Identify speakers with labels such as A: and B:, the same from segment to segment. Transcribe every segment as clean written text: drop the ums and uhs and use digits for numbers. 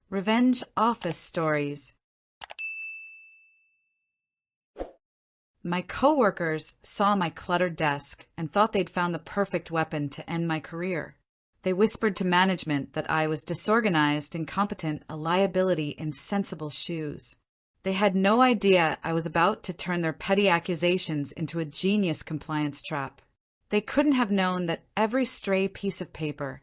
A: Revenge Office Stories. My coworkers saw my cluttered desk and thought they'd found the perfect weapon to end my career. They whispered to management that I was disorganized, incompetent, a liability in sensible shoes. They had no idea I was about to turn their petty accusations into a genius compliance trap. They couldn't have known that every stray piece of paper,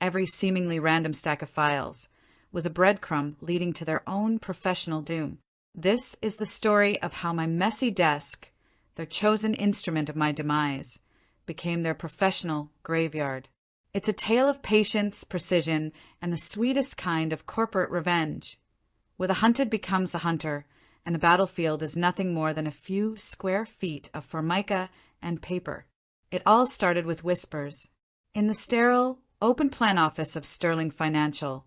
A: every seemingly random stack of files, was a breadcrumb leading to their own professional doom. This is the story of how my messy desk, their chosen instrument of my demise, became their professional graveyard. It's a tale of patience, precision, and the sweetest kind of corporate revenge, where the hunted becomes the hunter, and the battlefield is nothing more than a few square feet of formica and paper. It all started with whispers. In the sterile, open-plan office of Sterling Financial,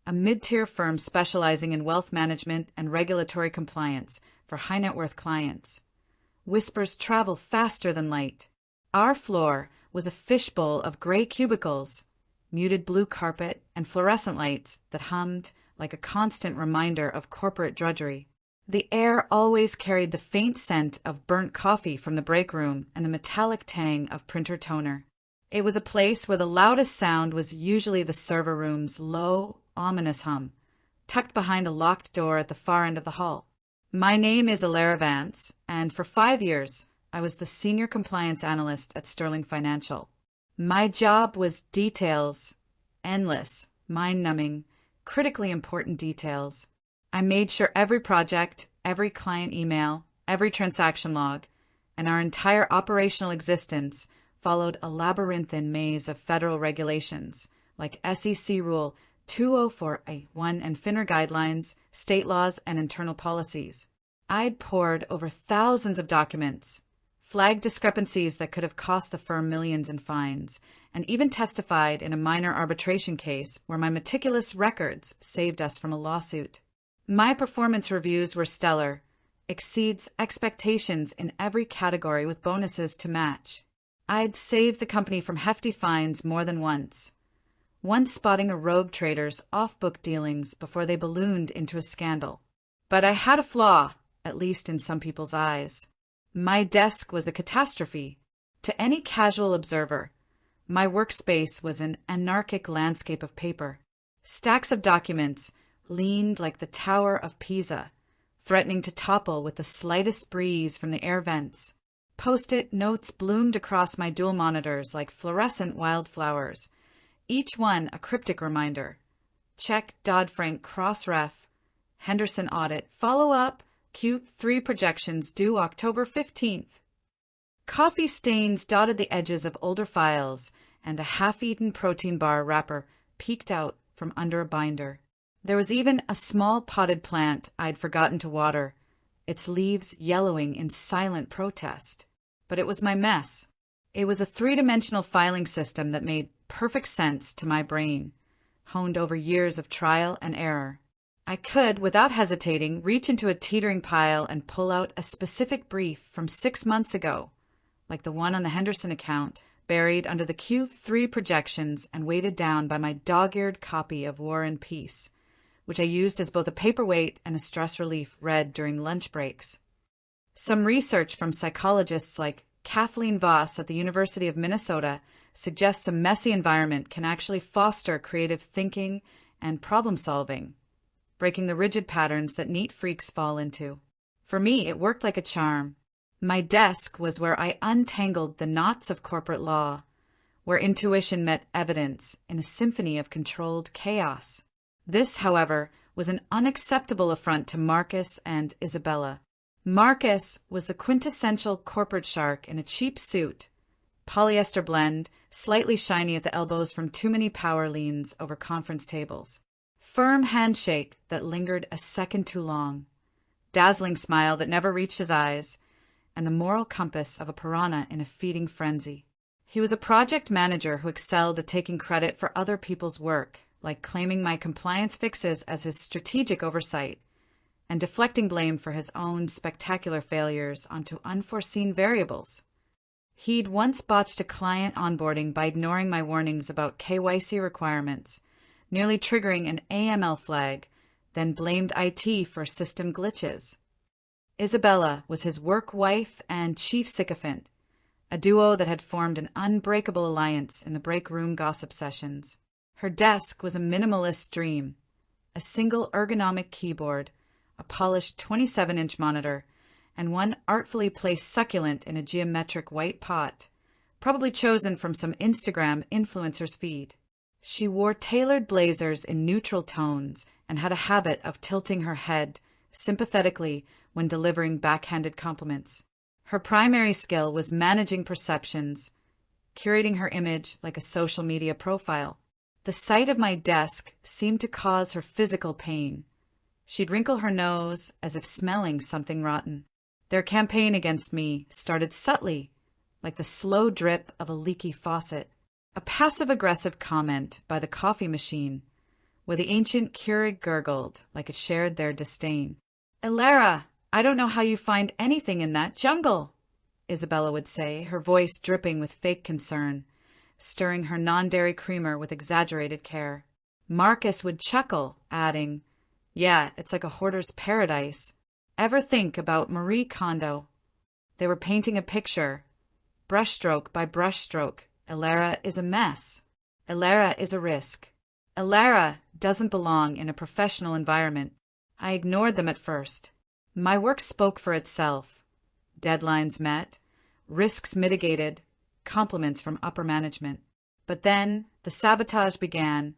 A: a mid-tier firm specializing in wealth management and regulatory compliance for high-net-worth clients, whispers travel faster than light. Our floor was a fishbowl of gray cubicles, muted blue carpet, and fluorescent lights that hummed like a constant reminder of corporate drudgery. The air always carried the faint scent of burnt coffee from the break room and the metallic tang of printer toner. It was a place where the loudest sound was usually the server room's low, ominous hum, tucked behind a locked door at the far end of the hall. My name is Isabella Vance, and for 5 years, I was the Senior Compliance Analyst at Sterling Financial. My job was details, endless, mind-numbing, critically important details. I made sure every project, every client email, every transaction log, and our entire operational existence followed a labyrinthine maze of federal regulations like SEC Rule 204A1 and FINRA guidelines, state laws, and internal policies. I'd pored over thousands of documents, flagged discrepancies that could have cost the firm millions in fines, and even testified in a minor arbitration case where my meticulous records saved us from a lawsuit. My performance reviews were stellar, exceeds expectations in every category with bonuses to match. I'd saved the company from hefty fines more than once spotting a rogue trader's off-book dealings before they ballooned into a scandal. But I had a flaw, at least in some people's eyes. My desk was a catastrophe. To any casual observer, my workspace was an anarchic landscape of paper. Stacks of documents leaned like the Tower of Pisa, threatening to topple with the slightest breeze from the air vents. Post-it notes bloomed across my dual monitors like fluorescent wildflowers, each one a cryptic reminder. Check Dodd-Frank cross-ref, Henderson audit, follow-up, Q3 projections due October 15th. Coffee stains dotted the edges of older files, and a half-eaten protein bar wrapper peeked out from under a binder. There was even a small potted plant I'd forgotten to water, its leaves yellowing in silent protest. But it was my mess. It was a three-dimensional filing system that made perfect sense to my brain, honed over years of trial and error. I could, without hesitating, reach into a teetering pile and pull out a specific brief from 6 months ago, like the one on the Henderson account, buried under the Q3 projections and weighted down by my dog-eared copy of War and Peace, which I used as both a paperweight and a stress relief read during lunch breaks. Some research from psychologists like Kathleen Voss at the University of Minnesota suggests a messy environment can actually foster creative thinking and problem-solving, breaking the rigid patterns that neat freaks fall into. For me, it worked like a charm. My desk was where I untangled the knots of corporate law, where intuition met evidence in a symphony of controlled chaos. This, however, was an unacceptable affront to Marcus and Isabella. Marcus was the quintessential corporate shark in a cheap suit, polyester blend, slightly shiny at the elbows from too many power leans over conference tables. Firm handshake that lingered a second too long, dazzling smile that never reached his eyes, and the moral compass of a piranha in a feeding frenzy. He was a project manager who excelled at taking credit for other people's work, like claiming my compliance fixes as his strategic oversight, and deflecting blame for his own spectacular failures onto unforeseen variables. He'd once botched a client onboarding by ignoring my warnings about KYC requirements, nearly triggering an AML flag, then blamed IT for system glitches. Isabella was his work wife and chief sycophant, a duo that had formed an unbreakable alliance in the break room gossip sessions. Her desk was a minimalist dream, a single ergonomic keyboard, a polished 27-inch monitor, and one artfully placed succulent in a geometric white pot, probably chosen from some Instagram influencer's feed. She wore tailored blazers in neutral tones and had a habit of tilting her head sympathetically when delivering backhanded compliments. Her primary skill was managing perceptions, curating her image like a social media profile. The sight of my desk seemed to cause her physical pain. She'd wrinkle her nose as if smelling something rotten. Their campaign against me started subtly, like the slow drip of a leaky faucet. A passive-aggressive comment by the coffee machine, where the ancient Keurig gurgled like it shared their disdain. "Elara, I don't know how you find anything in that jungle," Isabella would say, her voice dripping with fake concern, stirring her non-dairy creamer with exaggerated care. Marcus would chuckle, adding, "Yeah, it's like a hoarder's paradise. Ever think about Marie Kondo?" They were painting a picture, brushstroke by brushstroke. Elara is a mess. Elara is a risk. Elara doesn't belong in a professional environment. I ignored them at first. My work spoke for itself. Deadlines met, risks mitigated, compliments from upper management. But then the sabotage began,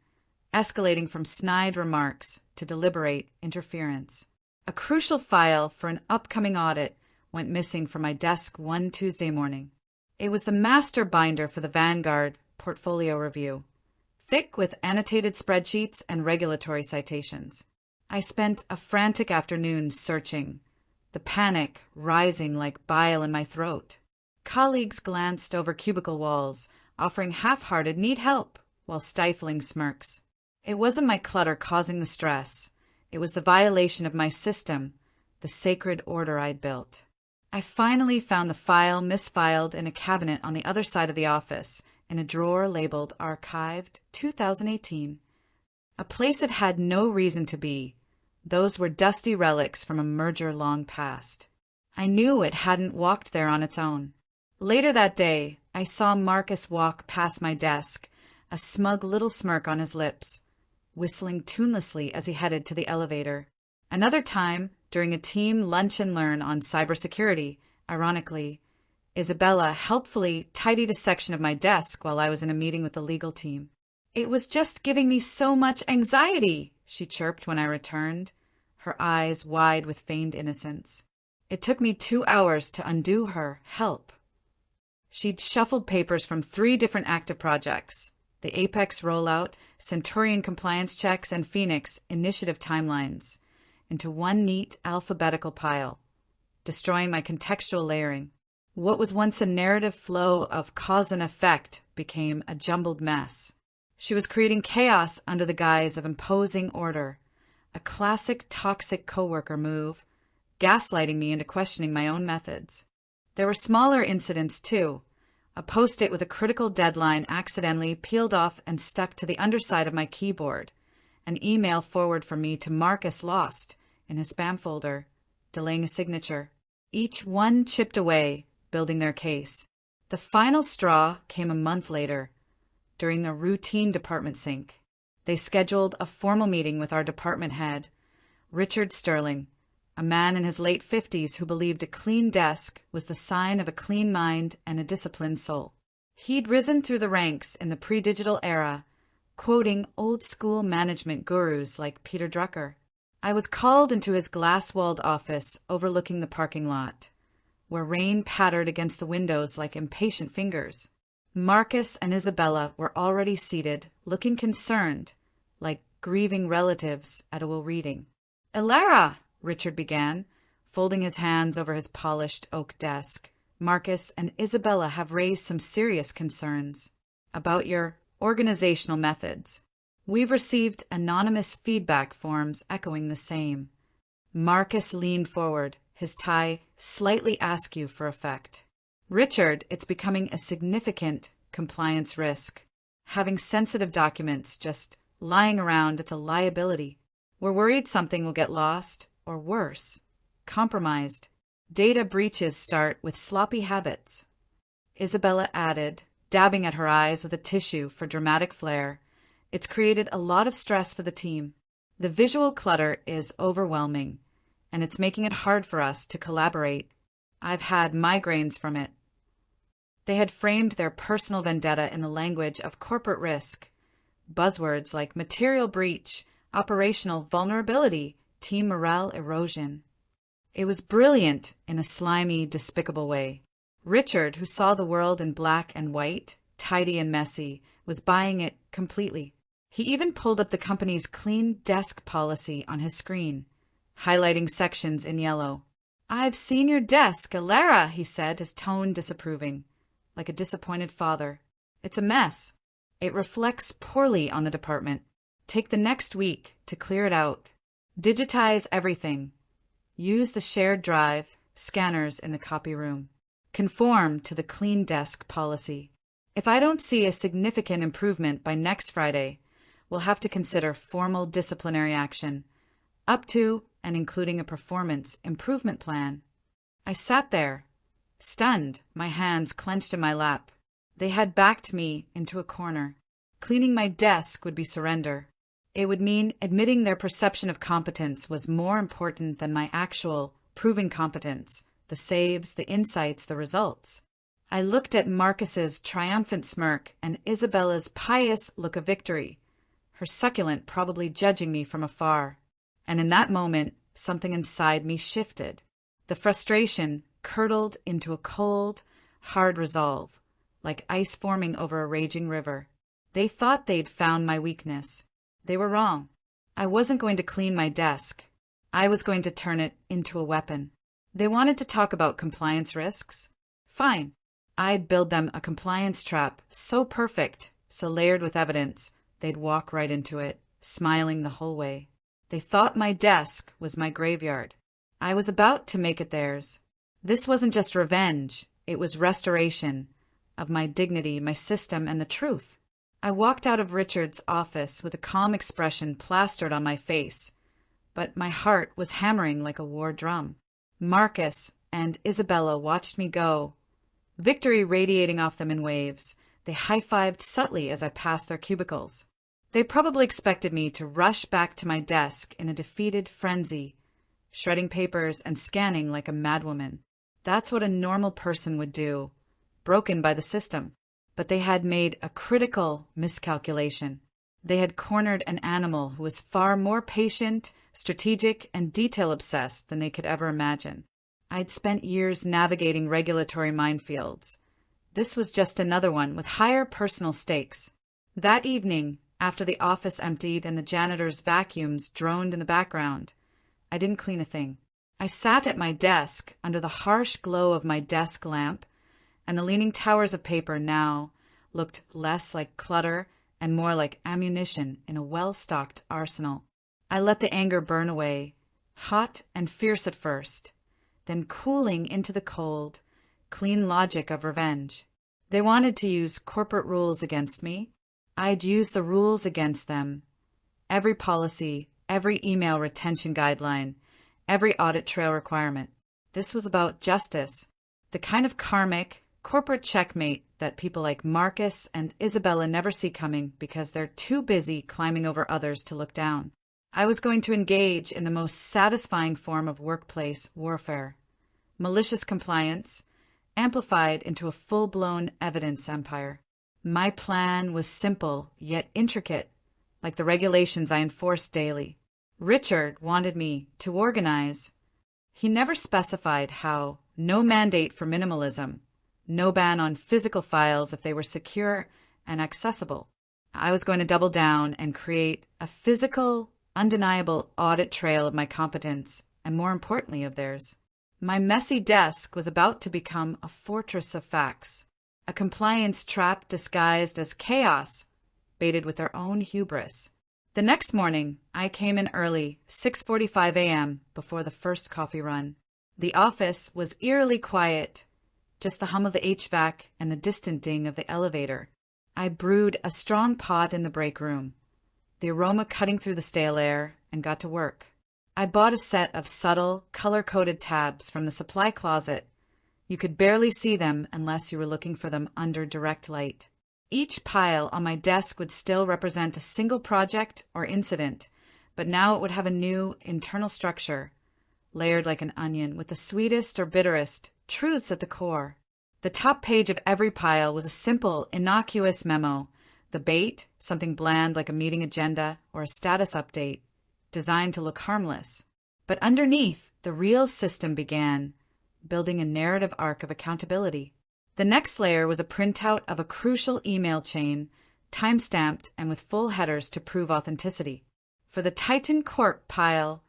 A: escalating from snide remarks to deliberate interference. A crucial file for an upcoming audit went missing from my desk one Tuesday morning. It was the master binder for the Vanguard portfolio review, thick with annotated spreadsheets and regulatory citations. I spent a frantic afternoon searching, the panic rising like bile in my throat. Colleagues glanced over cubicle walls, offering half-hearted "need help" while stifling smirks. It wasn't my clutter causing the stress. It was the violation of my system, the sacred order I'd built. I finally found the file misfiled in a cabinet on the other side of the office, in a drawer labeled Archived 2018. A place it had no reason to be. Those were dusty relics from a merger long past. I knew it hadn't walked there on its own. Later that day, I saw Marcus walk past my desk, a smug little smirk on his lips, whistling tunelessly as he headed to the elevator. Another time, during a team lunch and learn on cybersecurity, ironically, Isabella helpfully tidied a section of my desk while I was in a meeting with the legal team. "It was just giving me so much anxiety," she chirped when I returned, her eyes wide with feigned innocence. It took me 2 hours to undo her help. She'd shuffled papers from 3 different active projects, the Apex rollout, Centurion compliance checks, and Phoenix initiative timelines, into one neat alphabetical pile, destroying my contextual layering. What was once a narrative flow of cause and effect became a jumbled mess. She was creating chaos under the guise of imposing order, a classic toxic coworker move, gaslighting me into questioning my own methods. There were smaller incidents, too. A post-it with a critical deadline accidentally peeled off and stuck to the underside of my keyboard. An email forward from me to Marcus lost in his spam folder, delaying a signature. Each one chipped away, building their case. The final straw came a month later, during a routine department sync. They scheduled a formal meeting with our department head, Richard Sterling, a man in his late 50s who believed a clean desk was the sign of a clean mind and a disciplined soul. He'd risen through the ranks in the pre-digital era, quoting old-school management gurus like Peter Drucker. I was called into his glass-walled office overlooking the parking lot, where rain pattered against the windows like impatient fingers. Marcus and Isabella were already seated, looking concerned, like grieving relatives at a will reading. "Elara," Richard began, folding his hands over his polished oak desk. "Marcus and Isabella have raised some serious concerns about your organizational methods. We've received anonymous feedback forms echoing the same." Marcus leaned forward, his tie slightly askew for effect. "Richard, it's becoming a significant compliance risk. Having sensitive documents just Lying around, it's a liability. We're worried something will get lost, or worse, compromised. Data breaches start with sloppy habits. Isabella added, dabbing at her eyes with a tissue for dramatic flair. It's created a lot of stress for the team. The visual clutter is overwhelming, and it's making it hard for us to collaborate. I've had migraines from it. They had framed their personal vendetta in the language of corporate risk. Buzzwords like material breach, operational vulnerability, team morale erosion. It was brilliant in a slimy, despicable way. Richard, who saw the world in black and white, tidy and messy, was buying it completely. He even pulled up the company's clean desk policy on his screen, highlighting sections in yellow. "I've seen your desk, Alara," he said, his tone disapproving, like a disappointed father. "It's a mess. It reflects poorly on the department. Take the next week to clear it out. Digitize everything. Use the shared drive, scanners in the copy room. Conform to the clean desk policy. If I don't see a significant improvement by next Friday, we'll have to consider formal disciplinary action, up to and including a performance improvement plan." I sat there, stunned, my hands clenched in my lap. They had backed me into a corner. Cleaning my desk would be surrender. It would mean admitting their perception of competence was more important than my actual proven competence, the saves, the insights, the results. I looked at Marcus's triumphant smirk and Isabella's pious look of victory, her succulent probably judging me from afar. And in that moment, something inside me shifted. The frustration curdled into a cold, hard resolve, like ice forming over a raging river. They thought they'd found my weakness. They were wrong. I wasn't going to clean my desk. I was going to turn it into a weapon. They wanted to talk about compliance risks. Fine. I'd build them a compliance trap so perfect, so layered with evidence, they'd walk right into it, smiling the whole way. They thought my desk was my graveyard. I was about to make it theirs. This wasn't just revenge. It was restoration of my dignity, my system, and the truth. I walked out of Richard's office with a calm expression plastered on my face, but my heart was hammering like a war drum. Marcus and Isabella watched me go, victory radiating off them in waves. They high-fived subtly as I passed their cubicles. They probably expected me to rush back to my desk in a defeated frenzy, shredding papers and scanning like a madwoman. That's what a normal person would do, broken by the system. But they had made a critical miscalculation. They had cornered an animal who was far more patient, strategic, and detail-obsessed than they could ever imagine. I'd spent years navigating regulatory minefields. This was just another one with higher personal stakes. That evening, after the office emptied and the janitor's vacuums droned in the background, I didn't clean a thing. I sat at my desk under the harsh glow of my desk lamp, and the leaning towers of paper now looked less like clutter and more like ammunition in a well-stocked arsenal. I let the anger burn away, hot and fierce at first, then cooling into the cold, clean logic of revenge. They wanted to use corporate rules against me. I'd use the rules against them. Every policy, every email retention guideline, every audit trail requirement. This was about justice, the kind of karmic, corporate checkmate that people like Marcus and Isabella never see coming because they're too busy climbing over others to look down. I was going to engage in the most satisfying form of workplace warfare. Malicious compliance, amplified into a full-blown evidence empire. My plan was simple yet intricate, like the regulations I enforced daily. Richard wanted me to organize. He never specified how. No mandate for minimalism. No ban on physical files if they were secure and accessible. I was going to double down and create a physical, undeniable audit trail of my competence, and more importantly of theirs. My messy desk was about to become a fortress of facts, a compliance trap disguised as chaos, baited with their own hubris. The next morning, I came in early, 6:45 a.m., before the first coffee run. The office was eerily quiet, just the hum of the HVAC and the distant ding of the elevator. I brewed a strong pot in the break room, the aroma cutting through the stale air, and got to work. I bought a set of subtle, color-coded tabs from the supply closet. You could barely see them unless you were looking for them under direct light. Each pile on my desk would still represent a single project or incident, but now it would have a new internal structure, layered like an onion, with the sweetest or bitterest truths at the core. The top page of every pile was a simple, innocuous memo. The bait, something bland like a meeting agenda or a status update, designed to look harmless. But underneath, the real system began, building a narrative arc of accountability. The next layer was a printout of a crucial email chain, time-stamped and with full headers to prove authenticity. For the Titan Corp pile,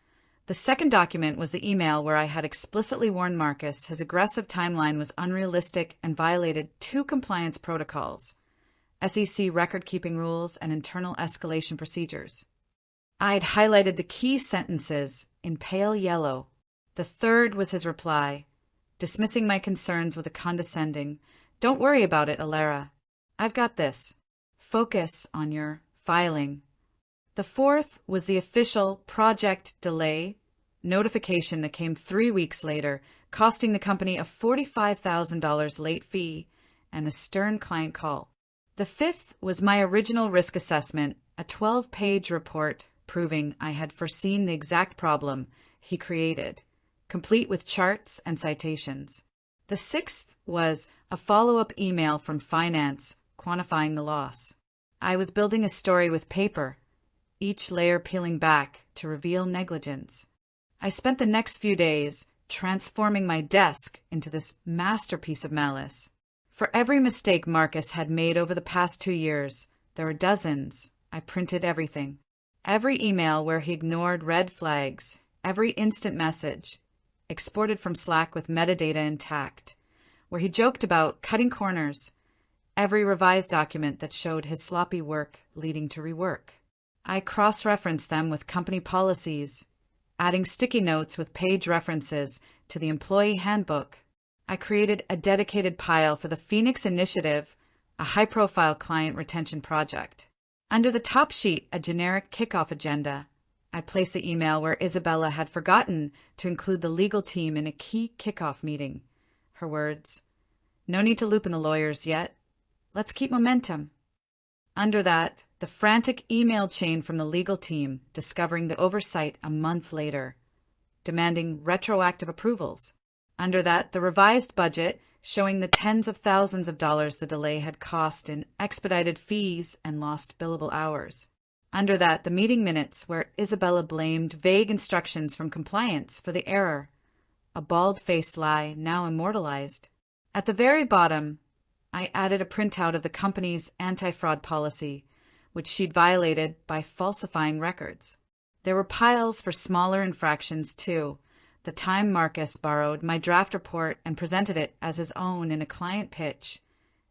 A: the second document was the email where I had explicitly warned Marcus his aggressive timeline was unrealistic and violated 2 compliance protocols: SEC record-keeping rules and internal escalation procedures. I'd highlighted the key sentences in pale yellow. The third was his reply, dismissing my concerns with a condescending, "Don't worry about it, Alara. I've got this. Focus on your filing." The fourth was the official project delay notification that came 3 weeks later, costing the company a $45,000 late fee and a stern client call. The fifth was my original risk assessment, a 12-page report proving I had foreseen the exact problem he created, complete with charts and citations. The sixth was a follow-up email from finance quantifying the loss. I was building a story with paper, each layer peeling back to reveal negligence. I spent the next few days transforming my desk into this masterpiece of malice. For every mistake Marcus had made over the past 2 years, there were dozens. I printed everything. Every email where he ignored red flags, every instant message, exported from Slack with metadata intact, where he joked about cutting corners, every revised document that showed his sloppy work leading to rework. I cross-referenced them with company policies, adding sticky notes with page references to the employee handbook. I created a dedicated pile for the Phoenix Initiative, a high-profile client retention project. Under the top sheet, a generic kickoff agenda. I placed the email where Isabella had forgotten to include the legal team in a key kickoff meeting. Her words, "No need to loop in the lawyers yet. Let's keep momentum." Under that, the frantic email chain from the legal team discovering the oversight a month later, demanding retroactive approvals. Under that, the revised budget showing the tens of thousands of dollars the delay had cost in expedited fees and lost billable hours. Under that, the meeting minutes where Isabella blamed vague instructions from compliance for the error, a bald-faced lie now immortalized. At the very bottom, I added a printout of the company's anti-fraud policy, which she'd violated by falsifying records. There were piles for smaller infractions, too. The time Marcus borrowed my draft report and presented it as his own in a client pitch.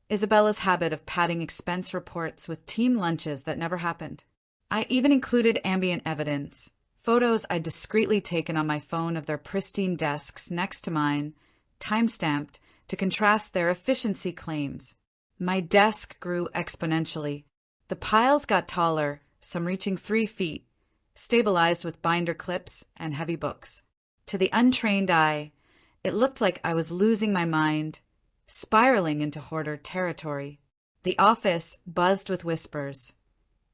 A: Isabella's habit of padding expense reports with team lunches that never happened. I even included ambient evidence, photos I'd discreetly taken on my phone of their pristine desks next to mine, time-stamped, to contrast their efficiency claims. My desk grew exponentially. The piles got taller, some reaching 3 feet, stabilized with binder clips and heavy books. To the untrained eye, it looked like I was losing my mind, spiraling into hoarder territory. The office buzzed with whispers.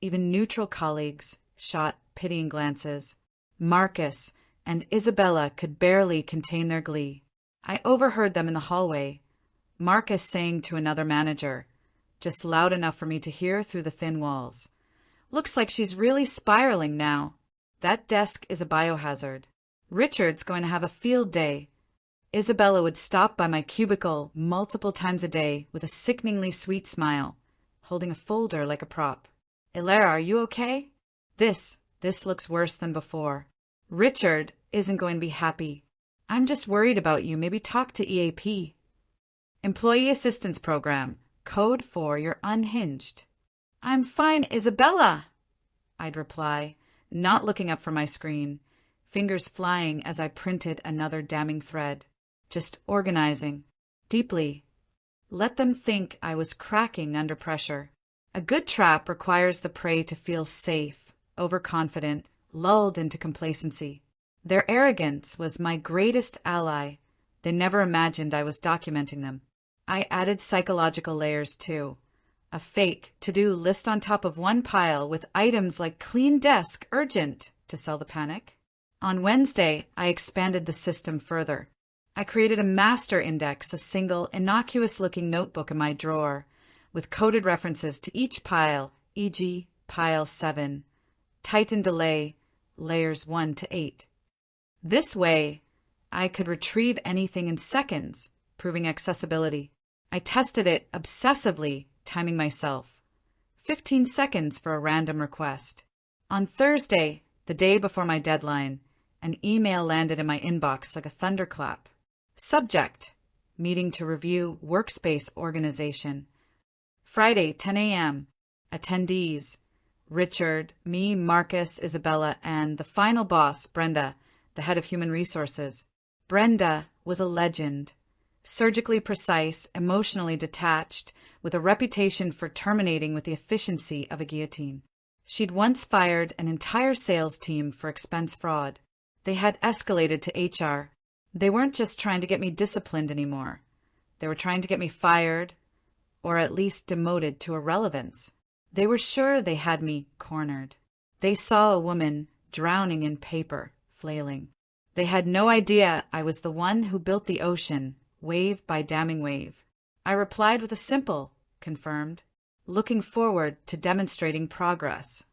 A: Even neutral colleagues shot pitying glances. Marcus and Isabella could barely contain their glee. I overheard them in the hallway, Marcus saying to another manager, just loud enough for me to hear through the thin walls, "Looks like she's really spiraling now. That desk is a biohazard. Richard's going to have a field day." Isabella would stop by my cubicle multiple times a day with a sickeningly sweet smile, holding a folder like a prop. "Alara, are you okay? This looks worse than before. Richard isn't going to be happy. I'm just worried about you. Maybe talk to EAP. Employee Assistance Program, code for you're unhinged." "I'm fine, Isabella," I'd reply, not looking up from my screen, fingers flying as I printed another damning thread, just organizing, deeply. Let them think I was cracking under pressure. A good trap requires the prey to feel safe, overconfident, lulled into complacency. Their arrogance was my greatest ally. They never imagined I was documenting them. I added psychological layers too. A fake to-do list on top of one pile with items like clean desk, urgent, to sell the panic. On Wednesday, I expanded the system further. I created a master index, a single, innocuous-looking notebook in my drawer, with coded references to each pile, e.g., pile 7, tighten delay, layers 1 to 8. This way, I could retrieve anything in seconds, proving accessibility. I tested it obsessively, timing myself. 15 seconds for a random request. On Thursday, the day before my deadline, an email landed in my inbox like a thunderclap. Subject: meeting to review workspace organization. Friday, 10 a.m. Attendees: Richard, me, Marcus, Isabella, and the final boss, Brenda, the head of human resources. Brenda was a legend. Surgically precise, emotionally detached, with a reputation for terminating with the efficiency of a guillotine. She'd once fired an entire sales team for expense fraud. They had escalated to HR. They weren't just trying to get me disciplined anymore. They were trying to get me fired, or at least demoted to irrelevance. They were sure they had me cornered. They saw a woman drowning in paper, flailing. They had no idea I was the one who built the ocean, wave by damning wave. I replied with a simple, confirmed, looking forward to demonstrating progress.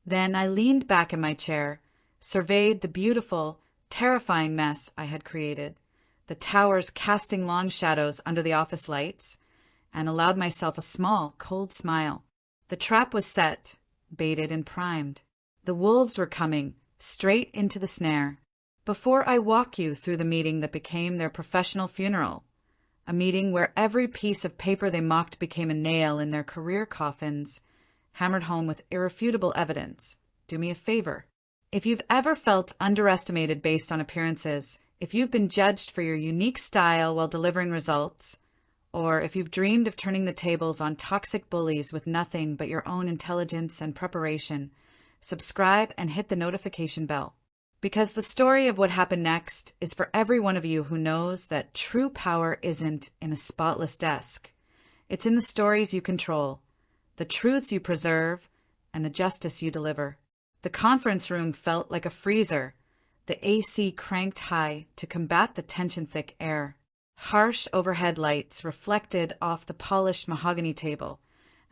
A: Then I leaned back in my chair, surveyed the beautiful, terrifying mess I had created, the towers casting long shadows under the office lights, and allowed myself a small, cold smile. The trap was set, baited and primed. The wolves were coming, straight into the snare. Before I walk you through the meeting that became their professional funeral, a meeting where every piece of paper they mocked became a nail in their career coffins, hammered home with irrefutable evidence, do me a favor. If you've ever felt underestimated based on appearances, if you've been judged for your unique style while delivering results, or if you've dreamed of turning the tables on toxic bullies with nothing but your own intelligence and preparation, subscribe and hit the notification bell. Because the story of what happened next is for every one of you who knows that true power isn't in a spotless desk. It's in the stories you control, the truths you preserve, and the justice you deliver. The conference room felt like a freezer, the AC cranked high to combat the tension-thick air. Harsh overhead lights reflected off the polished mahogany table,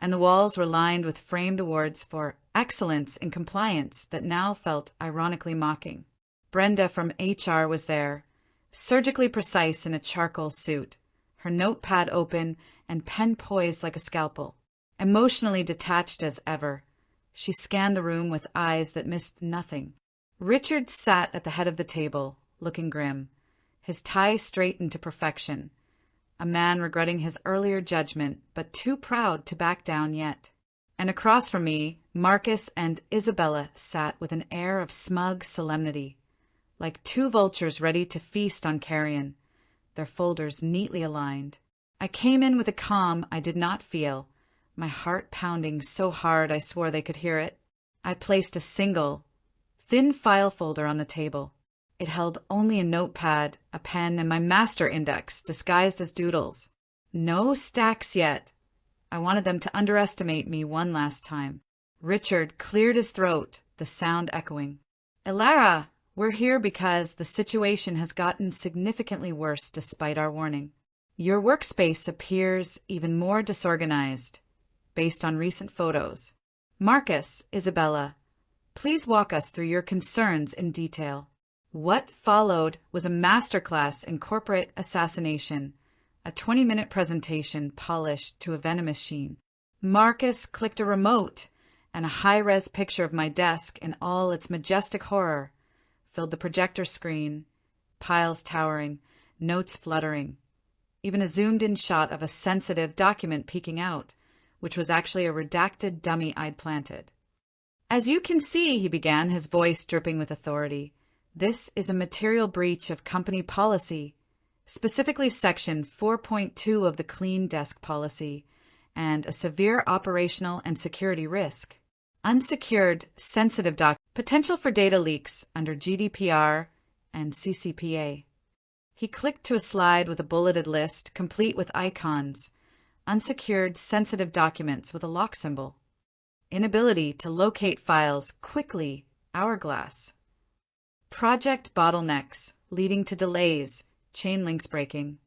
A: and the walls were lined with framed awards for excellence in compliance that now felt ironically mocking. Brenda from HR was there, surgically precise in a charcoal suit, her notepad open and pen poised like a scalpel. Emotionally detached as ever, she scanned the room with eyes that missed nothing. Richard sat at the head of the table, looking grim, his tie straightened to perfection, a man regretting his earlier judgment but too proud to back down yet. And across from me, Marcus and Isabella sat with an air of smug solemnity, like two vultures ready to feast on carrion, their folders neatly aligned. I came in with a calm I did not feel, my heart pounding so hard I swore they could hear it. I placed a single, thin file folder on the table. It held only a notepad, a pen, and my master index, disguised as doodles. No stacks yet. I wanted them to underestimate me one last time. Richard cleared his throat, the sound echoing. "Elara, we're here because the situation has gotten significantly worse despite our warning. Your workspace appears even more disorganized, based on recent photos. Marcus, Isabella, please walk us through your concerns in detail." What followed was a masterclass in corporate assassination, a 20-minute presentation polished to a venomous sheen. Marcus clicked a remote, and a high-res picture of my desk in all its majestic horror filled the projector screen, piles towering, notes fluttering, even a zoomed-in shot of a sensitive document peeking out, which was actually a redacted dummy I'd planted. "As you can see," he began, his voice dripping with authority, "this is a material breach of company policy, specifically Section 4.2 of the Clean Desk Policy, and a severe operational and security risk. Unsecured, sensitive potential for data leaks under GDPR and CCPA. He clicked to a slide with a bulleted list, complete with icons. Unsecured, sensitive documents with a lock symbol. Inability to locate files quickly, hourglass. Project bottlenecks, leading to delays, chain links breaking.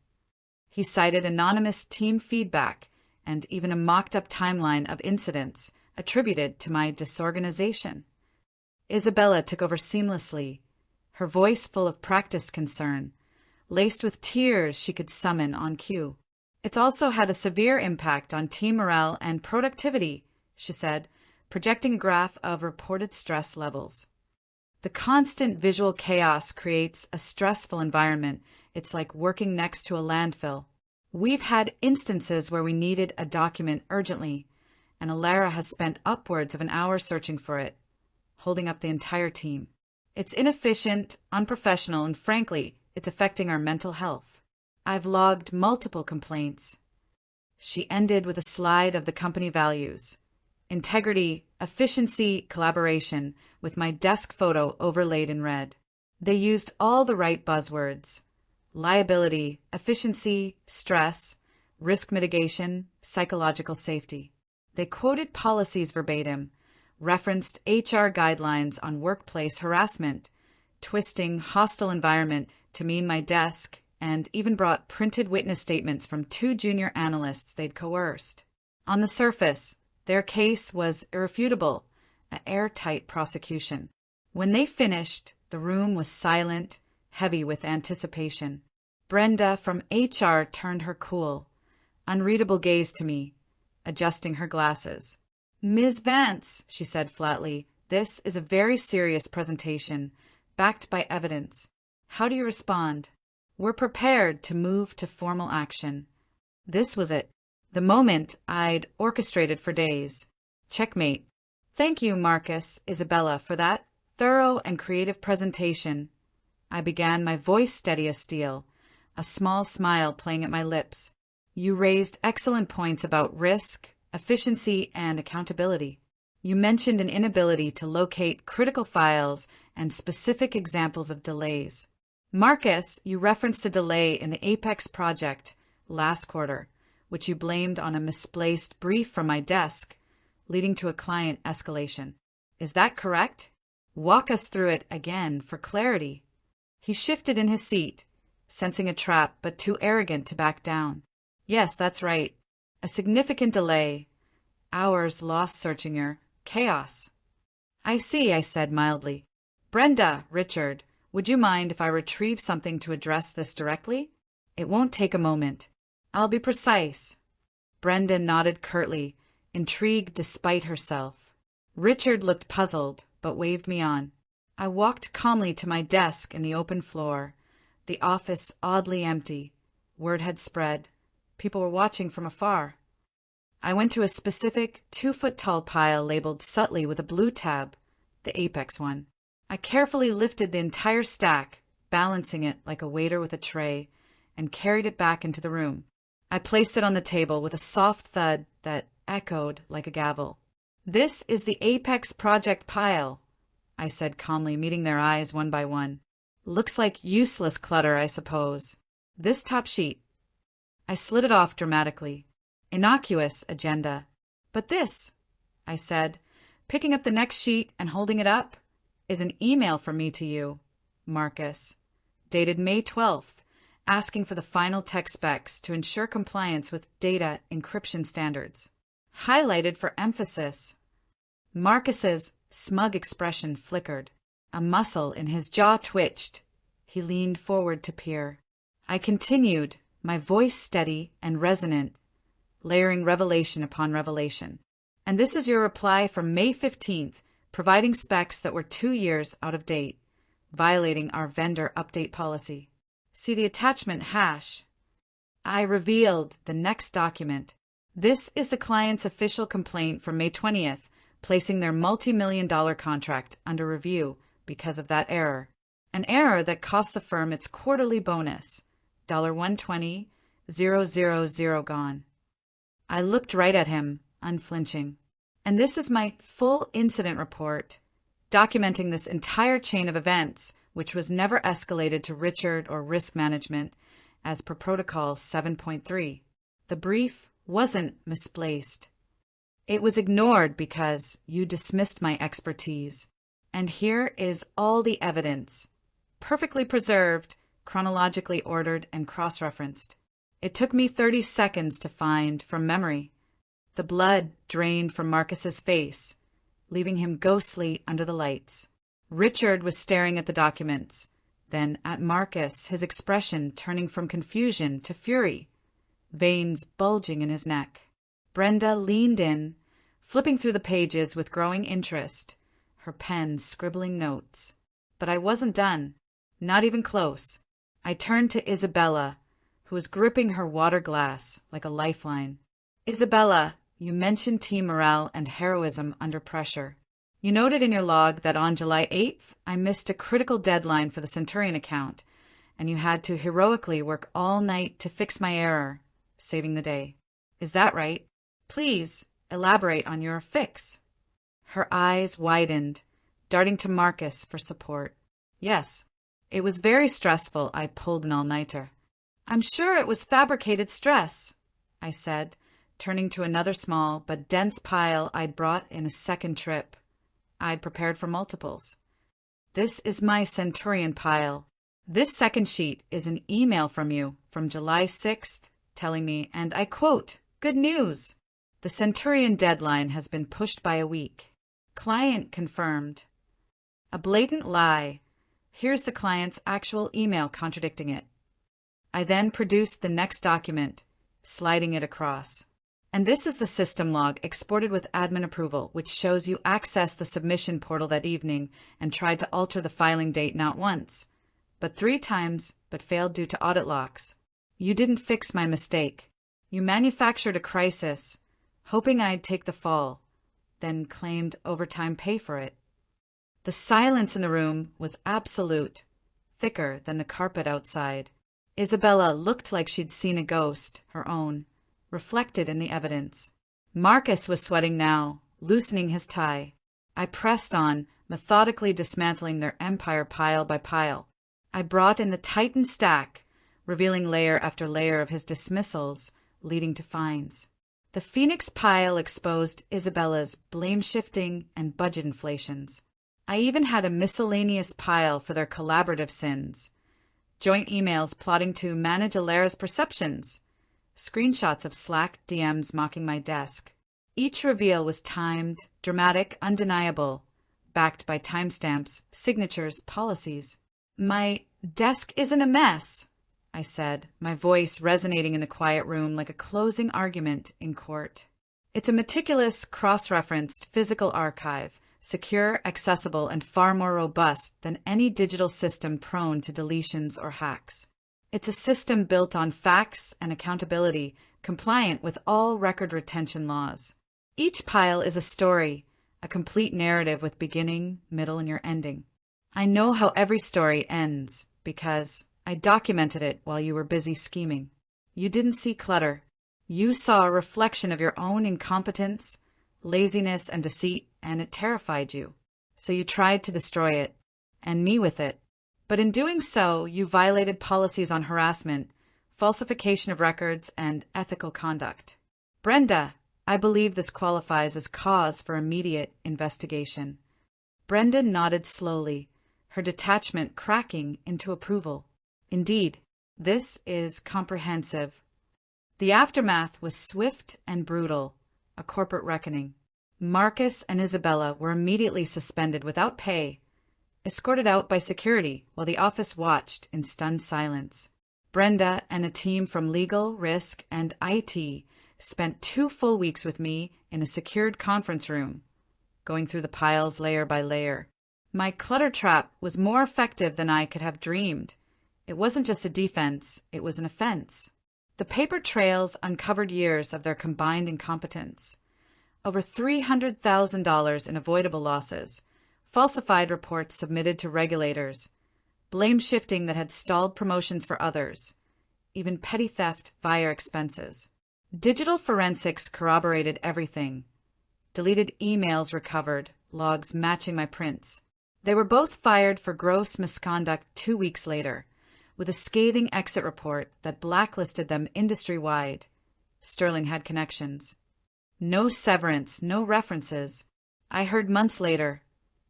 A: He cited anonymous team feedback and even a mocked-up timeline of incidents attributed to my disorganization. Isabella took over seamlessly, her voice full of practiced concern, laced with tears she could summon on cue. It's also had a severe impact on team morale and productivity, she said, projecting a graph of reported stress levels. The constant visual chaos creates a stressful environment. It's like working next to a landfill. We've had instances where we needed a document urgently, and Alara has spent upwards of an hour searching for it, holding up the entire team. It's inefficient, unprofessional, and frankly, it's affecting our mental health. I've logged multiple complaints. She ended with a slide of the company values. Integrity, efficiency, collaboration, with my desk photo overlaid in red. They used all the right buzzwords. Liability, efficiency, stress, risk mitigation, psychological safety. They quoted policies verbatim, referenced HR guidelines on workplace harassment, twisting hostile environment to mean my desk, and even brought printed witness statements from 2 junior analysts they'd coerced. On the surface, their case was irrefutable, an airtight prosecution. When they finished, the room was silent, heavy with anticipation. Brenda from HR turned her cool, unreadable gaze to me, adjusting her glasses. "Ms. Vance," she said flatly, "this is a very serious presentation, backed by evidence. How do you respond?" "We're prepared to move to formal action." This was it. The moment I'd orchestrated for days. Checkmate. "Thank you, Marcus, Isabella, for that thorough and creative presentation." I began, my voice steady as steel, a small smile playing at my lips. "You raised excellent points about risk, efficiency, and accountability. You mentioned an inability to locate critical files and specific examples of delays. Marcus, you referenced a delay in the Apex project last quarter, which you blamed on a misplaced brief from my desk, leading to a client escalation. Is that correct? Walk us through it again for clarity." He shifted in his seat, sensing a trap but too arrogant to back down. "Yes, that's right. A significant delay. Hours lost searching her. Chaos." "I see," I said mildly. "Brenda, Richard, would you mind if I retrieve something to address this directly? It won't take a moment. I'll be precise." Brenda nodded curtly, intrigued despite herself. Richard looked puzzled, but waved me on. I walked calmly to my desk in the open floor, the office oddly empty. Word had spread. People were watching from afar. I went to a specific 2-foot-tall pile labeled subtly with a blue tab, the Apex one. I carefully lifted the entire stack, balancing it like a waiter with a tray, and carried it back into the room. I placed it on the table with a soft thud that echoed like a gavel. "This is the Apex project pile," I said calmly, meeting their eyes one by one. "Looks like useless clutter, I suppose. This top sheet." I slid it off dramatically. "Innocuous agenda. But this," I said, picking up the next sheet and holding it up, "is an email from me to you, Marcus, dated May 12th, asking for the final tech specs to ensure compliance with data encryption standards. Highlighted for emphasis." Marcus's smug expression flickered. A muscle in his jaw twitched. He leaned forward to peer. I continued, my voice steady and resonant, layering revelation upon revelation. "And this is your reply from May 15th, providing specs that were 2 years out of date, violating our vendor update policy. See the attachment hash." I revealed the next document. "This is the client's official complaint from May 20th, placing their multi-million-dollar contract under review because of that error. An error that cost the firm its quarterly bonus, $120,000 gone." I looked right at him, unflinching. And this is my full incident report, documenting this entire chain of events, which was never escalated to Richard or risk management, as per Protocol 7.3. The brief wasn't misplaced. It was ignored because you dismissed my expertise. And here is all the evidence, perfectly preserved, chronologically ordered, and cross-referenced. It took me 30 seconds to find from memory. The blood drained from Marcus's face, leaving him ghostly under the lights. Richard was staring at the documents, then at Marcus, his expression turning from confusion to fury, veins bulging in his neck. Brenda leaned in, flipping through the pages with growing interest, her pen scribbling notes. But I wasn't done, not even close. I turned to Isabella, who was gripping her water glass like a lifeline. Isabella, you mentioned team morale and heroism under pressure. You noted in your log that on July 8th, I missed a critical deadline for the Centurion account, and you had to heroically work all night to fix my error, saving the day. Is that right? Please elaborate on your fix. Her eyes widened, darting to Marcus for support. Yes, it was very stressful. I pulled an all-nighter. I'm sure it was fabricated stress, I said, turning to another small but dense pile I'd brought in a second trip. I'd prepared for multiples. This is my Centurion pile. This second sheet is an email from you from July 6th telling me, and I quote, "Good news. The Centurion deadline has been pushed by a week. Client confirmed." A blatant lie. Here's the client's actual email contradicting it. I then produced the next document, sliding it across. And this is the system log exported with admin approval, which shows you accessed the submission portal that evening and tried to alter the filing date not once, but 3 times, but failed due to audit locks. You didn't fix my mistake. You manufactured a crisis, hoping I'd take the fall, then claimed overtime pay for it. The silence in the room was absolute, thicker than the carpet outside. Isabella looked like she'd seen a ghost, her own, reflected in the evidence. Marcus was sweating now, loosening his tie. I pressed on, methodically dismantling their empire pile by pile. I brought in the Titan stack, revealing layer after layer of his dismissals, leading to fines. The Phoenix pile exposed Isabella's blame-shifting and budget inflations. I even had a miscellaneous pile for their collaborative sins. Joint emails plotting to manage Alara's perceptions. Screenshots of Slack DMs mocking my desk. Each reveal was timed, dramatic, undeniable, backed by timestamps, signatures, policies. My desk isn't a mess, I said, my voice resonating in the quiet room like a closing argument in court. It's a meticulous, cross-referenced physical archive, secure, accessible, and far more robust than any digital system prone to deletions or hacks. It's a system built on facts and accountability, compliant with all record retention laws. Each pile is a story, a complete narrative with beginning, middle, and your ending. I know how every story ends, because I documented it while you were busy scheming. You didn't see clutter. You saw a reflection of your own incompetence, laziness, and deceit, and it terrified you. So you tried to destroy it, and me with it. But in doing so, you violated policies on harassment, falsification of records, and ethical conduct. Brenda, I believe this qualifies as cause for immediate investigation. Brenda nodded slowly, her detachment cracking into approval. Indeed, this is comprehensive. The aftermath was swift and brutal, a corporate reckoning. Marcus and Isabella were immediately suspended without pay, escorted out by security while the office watched in stunned silence. Brenda and a team from legal, risk, and IT spent 2 full weeks with me in a secured conference room, going through the piles layer by layer. My clutter trap was more effective than I could have dreamed. It wasn't just a defense, it was an offense. The paper trails uncovered years of their combined incompetence. Over $300,000 in avoidable losses, falsified reports submitted to regulators, blame shifting that had stalled promotions for others, even petty theft via expenses. Digital forensics corroborated everything. Deleted emails recovered, logs matching my prints. They were both fired for gross misconduct 2 weeks later, with a scathing exit report that blacklisted them industry-wide. Sterling had connections. No severance, no references. I heard months later,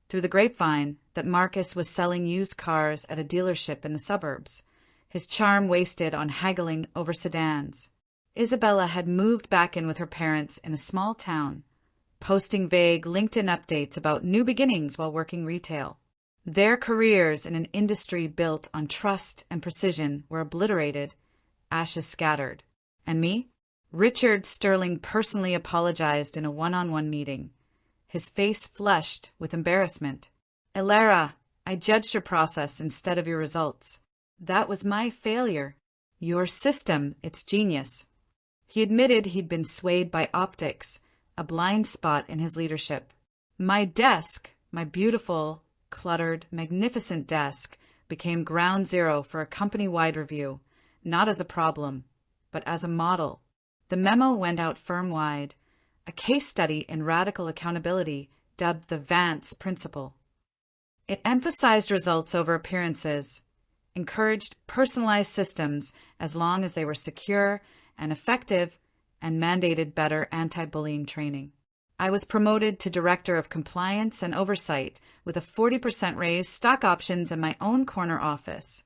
A: through the grapevine, that Marcus was selling used cars at a dealership in the suburbs, his charm wasted on haggling over sedans. Isabella had moved back in with her parents in a small town, posting vague LinkedIn updates about new beginnings while working retail. Their careers in an industry built on trust and precision were obliterated, ashes scattered. And me? Richard Sterling personally apologized in a one-on-one meeting, his face flushed with embarrassment. "Elara, I judged your process instead of your results. That was my failure. Your system, its genius." He admitted he'd been swayed by optics, a blind spot in his leadership. My desk, my beautiful, cluttered, magnificent desk, became ground zero for a company-wide review, not as a problem, but as a model. The memo went out firm-wide, a case study in radical accountability dubbed the Vance Principle. It emphasized results over appearances, encouraged personalized systems as long as they were secure and effective, and mandated better anti-bullying training. I was promoted to Director of Compliance and Oversight with a 40% raise, stock options, and my own corner office,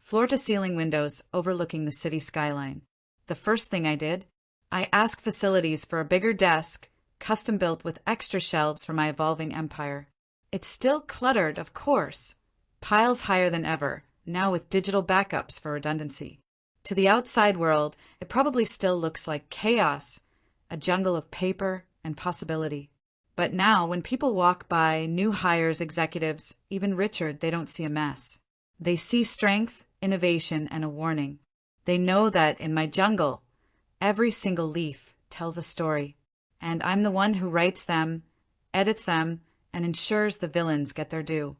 A: floor-to-ceiling windows overlooking the city skyline. The first thing I did, I asked facilities for a bigger desk, custom-built with extra shelves for my evolving empire. It's still cluttered, of course, piles higher than ever, now with digital backups for redundancy. To the outside world, it probably still looks like chaos, a jungle of paper and possibility. But now, when people walk by, new hires, executives, even Richard, they don't see a mess. They see strength, innovation, and a warning. They know that in my jungle, every single leaf tells a story, and I'm the one who writes them, edits them, and ensures the villains get their due.